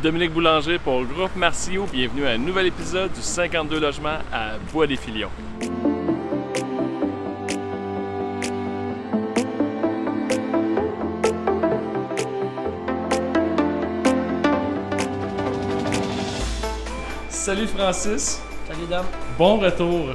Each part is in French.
Dominique Boulanger pour Groupe Martillot. Bienvenue à un nouvel épisode du 52 logements à Bois-des-Filions. Salut Francis. Salut Dom. Bon retour.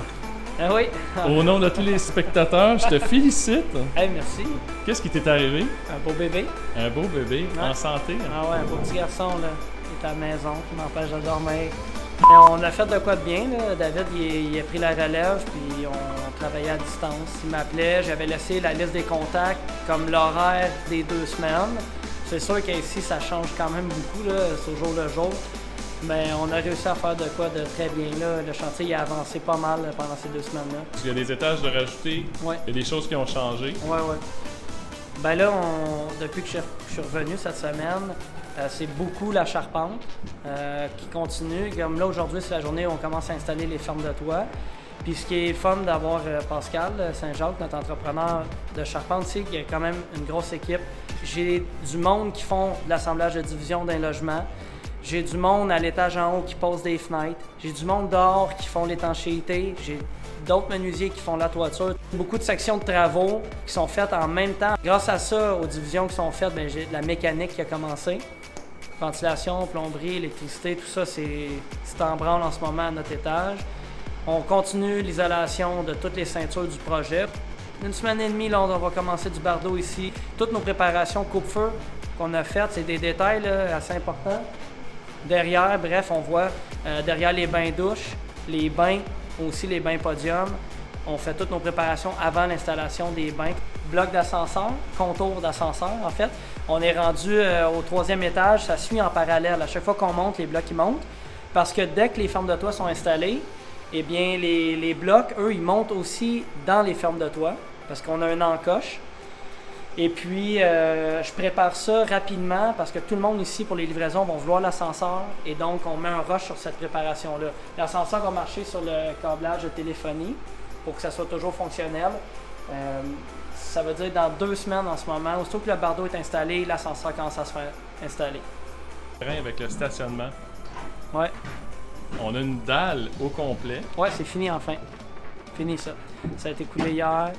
Ah oui. Au nom de tous les spectateurs, je te félicite. Hey, merci. Qu'est-ce qui t'est arrivé? Un beau bébé. Un beau bébé, Ouais. en santé. Ah ouais, un beau petit garçon là, qui est à la maison, qui m'empêche de dormir. Mais on a fait de quoi de bien, là. David, il a pris la relève, puis on travaillait à distance. Il m'appelait, j'avais laissé la liste des contacts, comme l'horaire des 2 semaines. C'est sûr qu'ici, ça change quand même beaucoup, là, c'est au jour le jour. Mais on a réussi à faire de quoi de très bien, là. Le chantier, il a avancé pas mal là, pendant ces 2 semaines-là. Il y a des étages de rajouter, Ouais. il y a des choses qui ont changé. Ouais. Ben là, depuis que je suis revenu cette semaine, c'est beaucoup la charpente qui continue. Comme là, aujourd'hui, c'est la journée où on commence à installer les fermes de toit. Puis ce qui est fun d'avoir Pascal Saint-Jacques, notre entrepreneur de charpente, c'est qu'il y a quand même une grosse équipe. J'ai du monde qui font de l'assemblage de division d'un logement. J'ai du monde à l'étage en haut qui pose des fenêtres. J'ai du monde dehors qui font l'étanchéité. J'ai d'autres menuisiers qui font la toiture. Beaucoup de sections de travaux qui sont faites en même temps. Grâce à ça, aux divisions qui sont faites, j'ai de la mécanique qui a commencé. Ventilation, plomberie, électricité, tout ça, c'est en branle en ce moment à notre étage. On continue l'isolation de toutes les ceintures du projet. Une semaine et demie, là, on va commencer du bardeau ici. Toutes nos préparations coupe-feu qu'on a faites, c'est des détails là, assez importants. Derrière, bref, on voit derrière les bains-douches, les bains, aussi les bains podium. On fait toutes nos préparations avant l'installation des bains. Bloc d'ascenseur, contour d'ascenseur en fait. On est rendu au 3e étage, ça suit en parallèle. À chaque fois qu'on monte, les blocs ils montent. Parce que dès que les fermes de toit sont installées, eh bien les blocs, eux, ils montent aussi dans les fermes de toit. Parce qu'on a un encoche. Et puis, je prépare ça rapidement parce que tout le monde ici, pour les livraisons, vont vouloir l'ascenseur. Et donc, on met un rush sur cette préparation-là. L'ascenseur va marcher sur le câblage de téléphonie pour que ça soit toujours fonctionnel. Ça veut dire dans 2 semaines en ce moment, aussitôt que le bardeau est installé, l'ascenseur commence à se faire installer. Avec le stationnement, Ouais, on a une dalle au complet. ouais, c'est fini enfin. Fini ça. Ça a été coulé hier.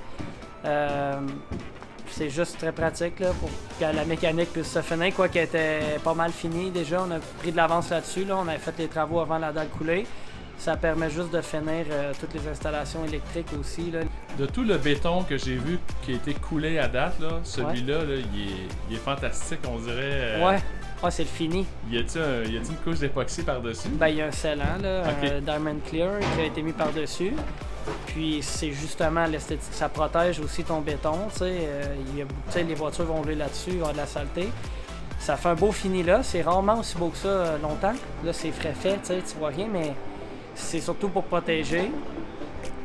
C'est juste très pratique là, pour que la mécanique puisse se finir, quoi qu'elle était pas mal finie déjà. On a pris de l'avance là-dessus. Là. On avait fait les travaux avant la dalle coulée. Ça permet juste de finir toutes les installations électriques aussi. Là. De tout le béton que j'ai vu qui a été coulé à date, là, celui-là, là, il est fantastique, on dirait. Ouais, c'est le fini. Y a-t-il une couche d'époxy par-dessus? Ben, il y a un scellant, là, Okay. un Diamond Clear qui a été mis par-dessus. Puis c'est justement l'esthétique. Ça protège aussi ton béton. Les voitures vont rouler là-dessus, il va y avoir de la saleté. Ça fait un beau fini là. C'est rarement aussi beau que ça longtemps. Là, c'est frais fait, tu vois rien, mais c'est surtout pour protéger.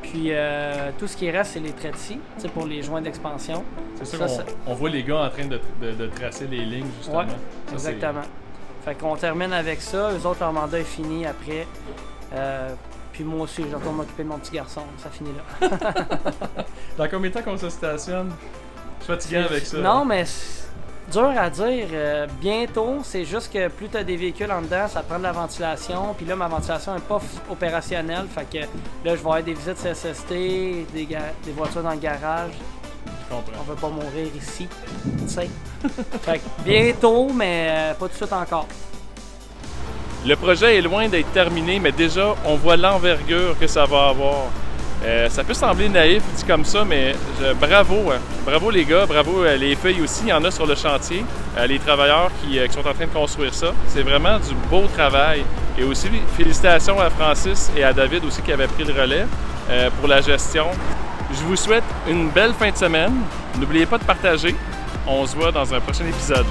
Puis tout ce qui reste, c'est les traits de scie, pour les joints d'expansion. C'est ça, on voit les gars en train de tracer les lignes, justement. Ouais, exactement. Fait qu'on termine avec ça. Eux autres, leur mandat est fini après. Puis moi aussi, je retourne m'occuper de mon petit garçon. Ça finit là. Dans combien de temps qu'on se stationne? Je suis fatigué avec ça. Non, mais c'est dur à dire. Bientôt, c'est juste que plus tu as des véhicules en dedans, ça prend de la ventilation. Puis là, ma ventilation n'est pas opérationnelle. Fait que là, je vais avoir des visites CSST, des voitures dans le garage. Je comprends. On veut pas mourir ici. Tu sais. Fait que bientôt, mais pas tout de suite encore. Le projet est loin d'être terminé, mais déjà, on voit l'envergure que ça va avoir. Ça peut sembler naïf, dit comme ça, mais bravo. Bravo les gars, bravo les filles aussi. Il y en a sur le chantier, les travailleurs qui sont en train de construire ça. C'est vraiment du beau travail. Et aussi, félicitations à Francis et à David aussi qui avaient pris le relais pour la gestion. Je vous souhaite une belle fin de semaine. N'oubliez pas de partager. On se voit dans un prochain épisode.